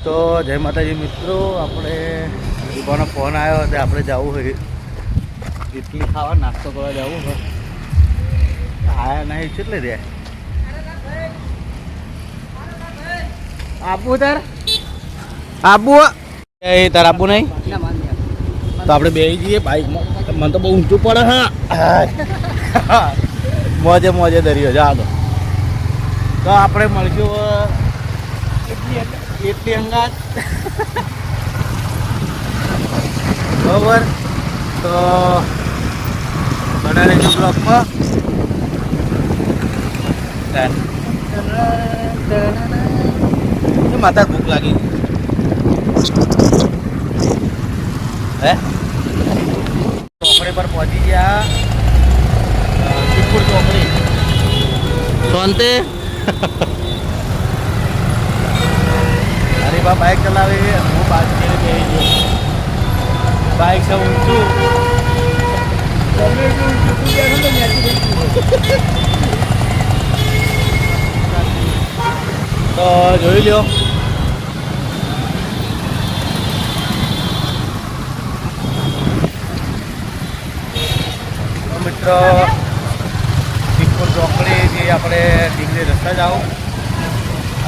તો જય માતાજી મિત્રો, આપણે દીપાનો ફોન આવ્યો હતો, આપણે જવું હોય ઇડલી ખાવા, નાસ્તો કરવા જવું હોય. આયા નહીં કેટલે રે આબુ તાર આબુ એ તાર આબુ નહીં તો આપણે બેસી જઈએ બાઇકમાં. મને તો બહુ ઊંચું પડે. હા મોજે મોજે દરિયો ચાલો. તો આપણે મળશું એટલી અંગાત બરાબર. તો બનાવે છે બ્લોકમાં. માતા ભૂખ લાગી હે. ચોકડી પર પહોંચી ગયા, સિદ્ધપુર ચોકડી. શાંતિ અરે બા બાઇક ચલાવે, હું બાજુ બેસી ગયો. બાઇક છે ઊંચું, તો જોઈ લ્યો. મિત્રો સિદ્ધપુર ચોકડી જે આપણે ડીગરી રસ્તા જાઓ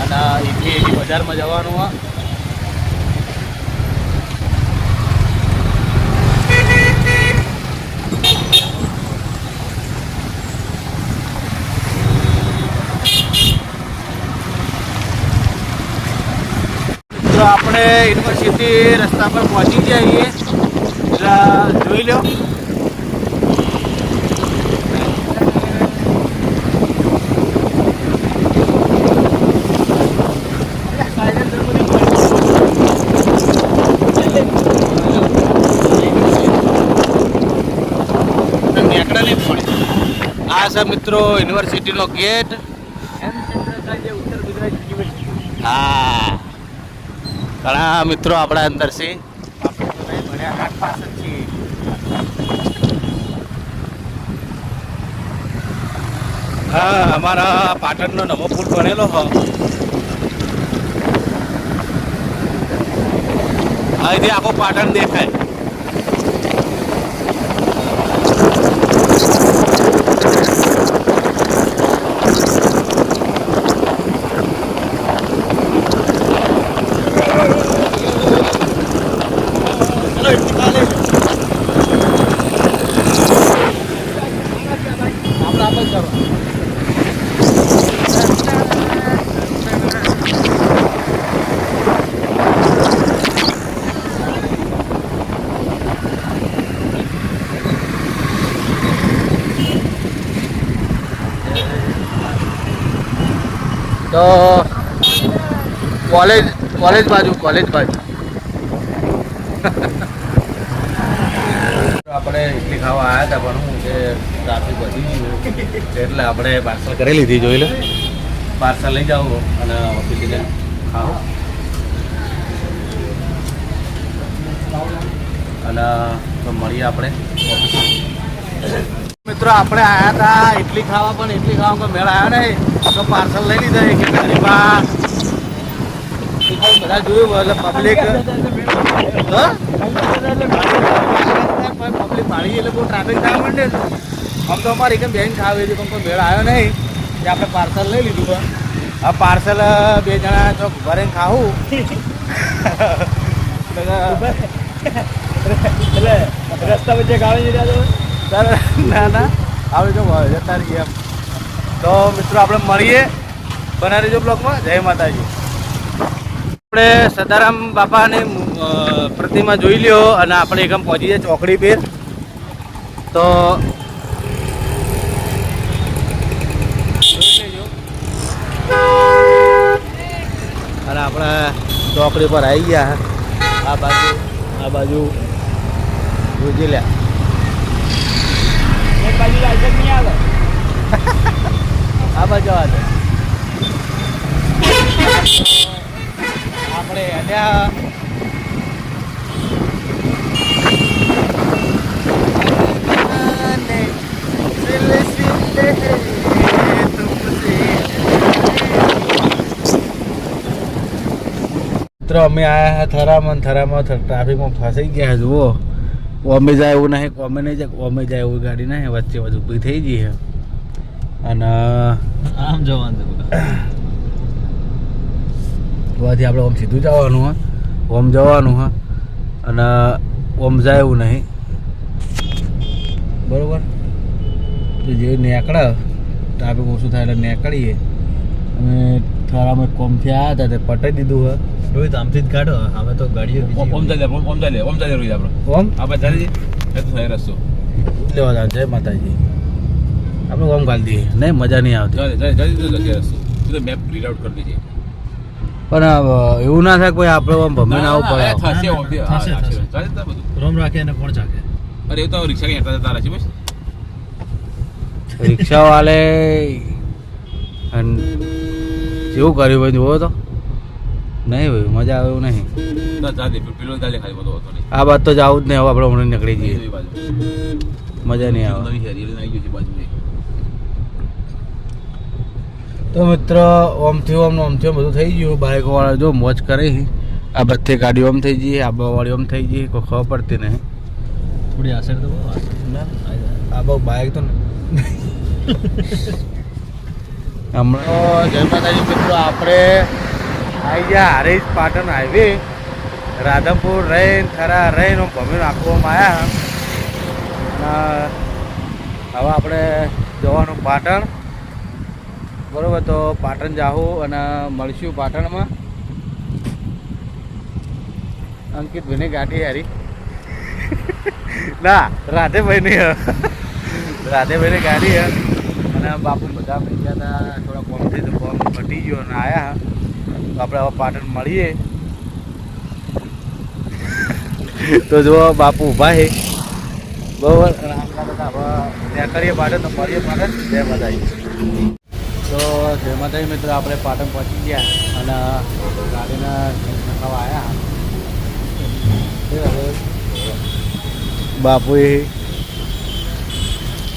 અને એથી બજારમાં જવાનું હોય. તો આપણે યુનિવર્સિટી રસ્તા પર પહોંચી જઈએ એટલે જોઈ લો. આ છે મિત્રો યુનિવર્સિટીનો ગેટ. હા, ઘણા મિત્રો આપણા અંદર છે. હા, અમારા પાટણનો નવો પુલ બનેલો હો. અહીંથી આખો પાટણ દેખાય. તો કોલેજ બાજુ આપણે ઇડલી ખાવા આવ્યા હતા, પણ હું કે ટ્રાફિક વધી ગયું એટલે આપણે પાર્સલ કરી લીધી. જોઈ લો, પાર્સલ લઈ જાઓ અને ઓફિસે ખાઓ. અને તો મળીએ આપણે ઓફિસે. મિત્રો આપણે આવ્યા હતા ઇડલી ખાવા, પણ ઇડલી ખાવા મેળ આવ્યા નહીં તો પાર્સલ લઈ લીધા. કે ગરીબા બધા જોયું એટલે પબ્લિક પાડી એટલે બહુ ટ્રાફિક થવા માંડે. આમ તો અમારે એકદમ બેન ખાવે છે પણ કોઈ મેળ આવ્યો નહીં કે આપણે પાર્સલ લઈ લીધું. આ પાર્સલ બે જણા ચોક ભરે ખાવું એટલે રસ્તા વચ્ચે ગાળી ના આપણે જો જતા રહીએ એમ. તો મિત્રો આપણે મળીએ બના રહેજો બ્લોગમાં. જય માતાજી. આપણે સદારામ બાપાની પ્રતિમા જોઈ લ્યો અને આપણે એકમ પહોંચી જાય ચોકડી પર. તો જોઈ લેજો અને આપણે ચોકડી પર આવી ગયા. આ બાજુ જોઈ લ્યા. આ બાજુ આવે આપણે ત્યાં મિત્રો અમે આવ્યા થરામાં ટ્રાફિકમાં ફસાઈ ગયા જુઓ ઓમે જાય એવું નહીં ઓમે નહીં જાય ઓમે જાય એવું ગાડી નહીં વચ્ચે બધું ઊભી થઈ ગઈ છે અને આમ જવાનું ત્યાંથી આપણે ઓમ સીધું જવાનું હા ઓમ જવાનું હા અને ઓમ જાય એવું નહીં બરાબર તો જે નીકળે ટ્રાફિક ઓછું થાય એટલે નીકળીએ અમે થરામાં કોમથી આવ્યા હતા તે પટાઈ દીધું હા રોહિત આમથી જ કાઢો અમે તો ગાડીઓ ઓમ ચાલે રોહિત આપણે ઓમ આપણે ચાલી જઈએ તો થઈ રસ્તો લેવા જાય જય માતાજી આપણે ઓમ ગાલી દઈએ નહીં મજા નહીં આવતી રસ્તો તો મેપ રીડ આઉટ કરી દઈએ પણ એવું ના થાય કોઈ આપણે આમ ભમીને આવવું પડે રોમ રાખે અને કોણ ચાકે અરે એ તો રિક્ષા કઈ હતા તારા છે બસ રિક્ષા વાલે જેવું કર્યું ભાઈ જોવો તો નહીં ભાઈ મજા આવે એવું નહીં પેલો ચાલે ખાલી બધો હતો આ બાદ તો જવું જ નહીં હવે આપણે હમણાં નીકળી જઈએ નહીં બાજુ મજા નહીં આવે નવી શહેરી આવી ગયું છે બાજુ તો મિત્ર ઓમથી બધું થઈ ગયું બાઇક વાળા જો મોજ કરે આ બધી ગાડીઓ ઓમ થઈ જઈએ આબા વાળી ઓમ થઈ જઈએ કોઈ ખબર પડતી નહીં થોડી આસર તો આ બહુ બાઇક તો હમણાં જય માતાજી મિત્રો આપણે આવી ગયા હારીજ પાટણ હાઈવે રાધનપુર રહીને થરા રહીને ભમીને આખવામાં આવ્યા અને હવે આપણે જવાનું પાટણ બરાબર તો પાટણ જાઉં અને મળશું પાટણમાં અંકિતભાઈની ગાંઠી હારી ના રાધેભાઈની રાધેભાઈની ગાડી હે અને બાપુ બધા થઈ ગયા હતા થોડા કોમથી તો કોમ પટી ગયો અને આવ્યા તો આપણે હવે પાટણ મળીએ તો જો બાપુ ઊભા છે બરાબર અને આપણા બધા હવે ત્યાં કરીએ પાટણ તો મળીએ પાટણ જય માતાજી તો જય માતાજી મિત્રો આપણે પાટણ પહોંચી ગયા અને ગાડીના નખાવા આવ્યા બાપુએ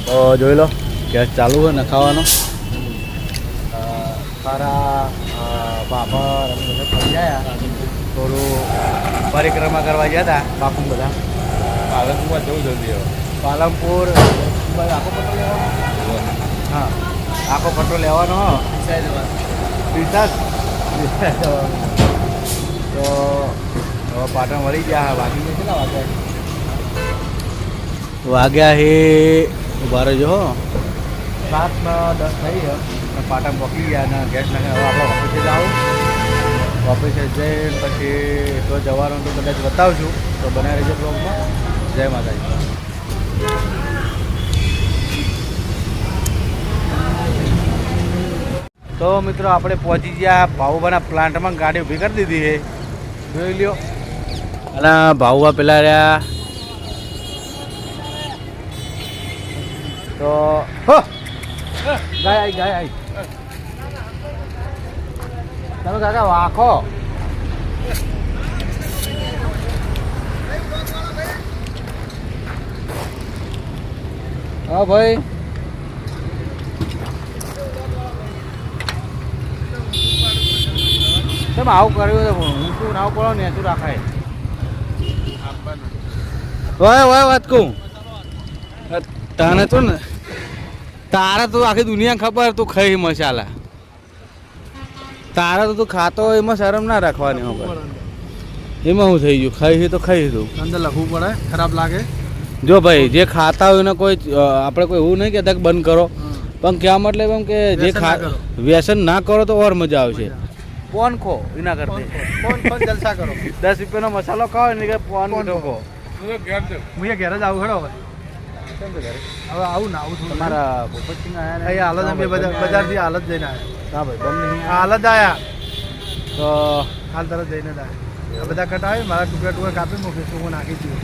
તો જોઈ લો ગેસ ચાલુ હોય નખાવાનો સારા પાપડ અમે બધા ફરી ગયા થોડું પરિક્રમા કરવા ગયા હતા બાપુ બધા પાલનપુરમાં જવું જલ્દી હવે પાલનપુર આખો પટ્ટો લેવાનો હા આખો પટ્ટો લેવાનો તો હવે પાટણ વળી ગયા વાગી ગયા કેટલા વાગ્યા હે ઉભા રહેજો 7:10 થઈ ગયો પાટણ પહોંચી ગયા અને ગેસ નાખે હવે આપણે ઓફિસે જાઉં ઓફિસે જઈને પછી તો જવાનું તો કદાચ બતાવશું તો બનાવી રહેજો બ્લોગમાં જય માતાજી તો મિત્રો આપણે પહોંચી ગયા ભાવુબાના પ્લાન્ટમાં ગાડી ઊભી કરી દીધી છે જોઈ લ્યો અને ભાવુબા પેલા રહ્યા તો ગાય આવી તમે કાકા વાખો હા ભાઈ તમે આવું કર્યું તો હું શું નાવ પડો ને તું રાખાય હોય વાત કહું તને તો ને તારા તો આખી દુનિયા ખબર તું ખાઈ મસાલા તારા તો તું ખાતો હોય એમાં શરમ ના રાખવાની ખબર એમાં હું થઈ ગયું ખાઈ તો ખાઈ તું અંદર લખવું પડે ખરાબ લાગે જો ભાઈ જે ખાતા હોય ને કોઈ આપણે કોઈ એવું નહીં કહેતા કે બંધ કરો પણ ક્યાં મતલબ એમ કે જે વ્યસન ના કરો તો ઓર મજા આવશે પોન ખો એના કરતે ફોન જલસા કરો 10 રૂપિયાનો મસાલો ખાઓ ને કે પોન ખો હું ઘેર જ આવું ખડો હવે આવું ના આવું તમારા ભૂપતસિંહ અહીંયા હાલત અમે બજારથી હાલત જઈને આવ્યા હા ભાઈ બંને હાલત આવ્યા તો હાલ તરત જઈને જ આવ્યા બધા કટાવી મારા ટુકડા કાપી મૂકી હું નાખી દઉં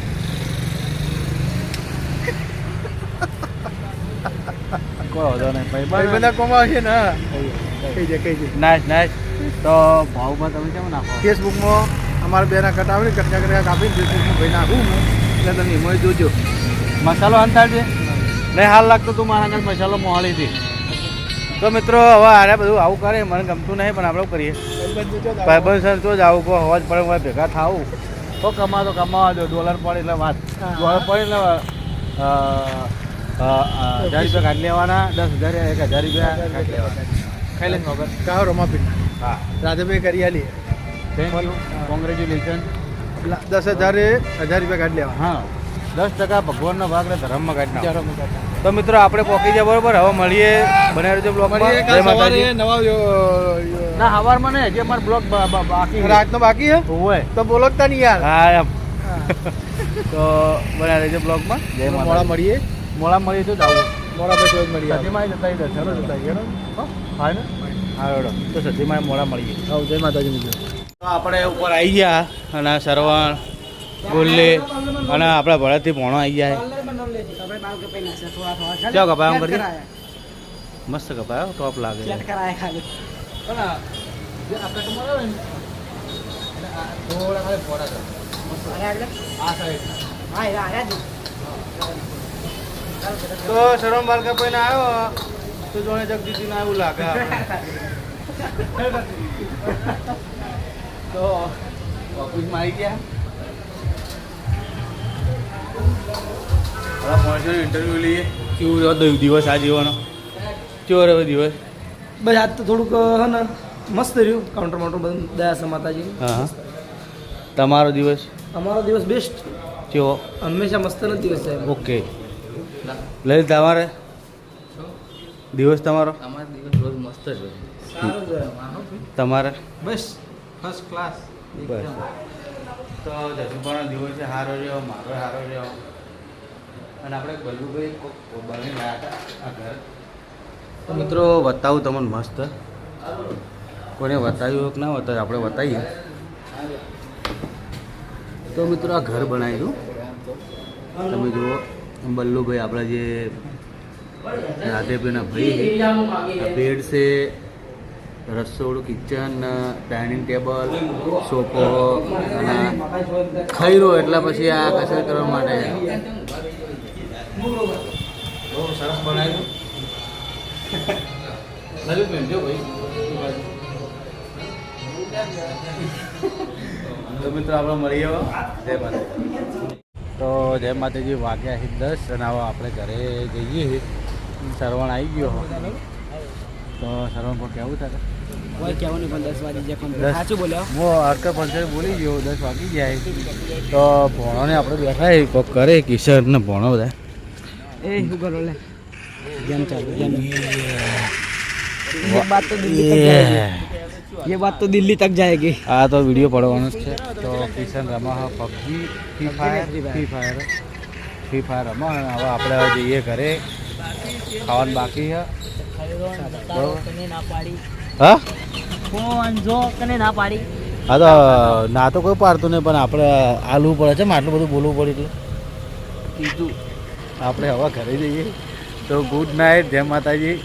કોઈ વાંધો નહીં ભાઈ બધા કોમાવશે ને કઈ છે નાઈસ તો ભાવમાં તમે કેમ નાખો ફેસબુકમાં અમારા બેના કટાવી કટકા કાપીને ફેસબુકમાં ભાઈ નાખું એટલે તમે એમાં જોજો મસાલો અંતાડજે નહીં હાલ લાગતો તું મારા આગળ મસાલો મોહળી દે તો મિત્રો હવે આરે બધું આવું કરે મને ગમતું નહીં પણ આપણે કરીએ ભાઈબંધ સર તો જ આવું કહો અવાજ પડે હું ભેગા થાવું તો કમાવા દો ડોલર પડે એટલે વાત ડોલર પડે એટલે 1000 રૂપિયા કાઢી લેવાના 10,000 1000 રૂપિયા કાઢી લેવાના ખાઈ લે વગર કાવ રમાપી હા રાધેભાઈ કરી આલી થેન્ક યુ કોંગ્રેચ્યુલેશન 10,000 1000 રૂપિયા કાઢી લેવા હા 10% ભગવાનનો ભાગ ને ધર્મમાં કાઢી નાખો તો મિત્રો આપણે પોકી જાય બરોબર હવે મળીએ બનાવી રહેજો બ્લોગમાં જય માતાજી નવા ના હવારમાં નહીં હજી અમારો બ્લોગ બાકી છે. રાતનો બાકી હે હોય તો બોલો જ તા નહીં યાર હા એમ તો બનાવી રહેજો બ્લોગમાં જય મોડા માતાજી મળીએ મોડા મળીએ તો જ આવું મોડા પછી જ મળીએ સતીમાં જતા રહીએ દર્શનો જતા રહીએ હા ને હા એડો તો સતીમાં મોડા મળીએ આવ જય માતાજી મિત્રો તો આપણે ઉપર આવી ગયા અને સરવણ ગુલ્લી અને આપણા ભરતથી ભણો આવી ગયા ચાલો કપાય આમ કરી મસ્ત કપાયો ટોપ લાગે છે. પણ આ જે આ કટમાં આવે ને, થોડા ખાલી ફોડા કરે. આ સાઈડ. તો શરમ બાલ કપાઈને આવ્યો તો જોડે જગદીશી ના એવું લાગે આપણે. તો ઓફિસમાં આવી ગયા હવે પહોંચ્યો ઇન્ટરવ્યૂ લઈએ કેવું રહ્યો દિવસ આ જીવવાનો કેવો રહ્યો દિવસ બસ આજ તો થોડુંક હે ને મસ્ત રહ્યું કાઉન્ટર માઉન્ટર બધું દયા છે માતાજી હા તમારો દિવસ અમારો દિવસ બેસ્ટ કેવો હંમેશા મસ્ત જ દિવસ છે ઓકે લલિત તમારે દિવસ તમારો અમારો દિવસ રોજ મસ્ત જ હોય સારું છે તમારે બસ ફર્સ્ટ ક્લાસ બસ તો જસુભાનો દિવસ છે સારો રહ્યો મારો સારો રહ્યો અને આપણે બલ્લુભાઈ બની રહ્યા હતા આ ઘર તો મિત્રો બતાવું તમને મસ્ત કોને બતાવ્યું કે ના બતાવ્યું આપણે બતાવીએ તો મિત્રો આ ઘર બનાવ્યું તમે જુઓ બલ્લુભાઈ આપણા જે રાધેભાઈના ભાઈ આ બેડ છે રસોડું કિચન ડાઇનિંગ ટેબલ સોફો અને ખૈરો એટલે પછી આ કસરત કરવા માટે બહુ સરસ બનાવ્યું લલિતબેન જો ભાઈ તો મિત્રો આપણે મળીએ હવે. જય માતાજી તો જય માતાજી વાગ્યા છે 10 અને હવે આપણે ઘરે જઈએ સરવણ આવી ગયો તો સરવણ પર કેવું થાય કોઈ કહેવાનું પણ 10 વાગી જાય દસ. સાચું બોલ્યો હું હરકર પંચાયત બોલી ગયો 10 વાગી જાય તો ભણોને આપણે બેઠા એ કોક કરે કિશોર ને ભણો બધા એ શું કરો લે જેમ ચાલુ જેમ ये बात तो दिल्ली तक जाएगी ये बात तो दिल्ली तक जाएगी આ તો વિડીયો પડવાનો જ છે તો Kishan Rama PUBG free fire Rama અને હવે આપણે હવે જઈએ ઘરે ખાવાનું બાકી છે હા ફોન જો કને ના પાડી હા તો ના તો કોઈ પાડતું નહીં પણ આપણે આલવું પડે છે આટલું બધું બોલવું પડે એટલે કીધું આપણે હવે ઘરે જઈએ તો ગુડ નાઇટ જય માતાજી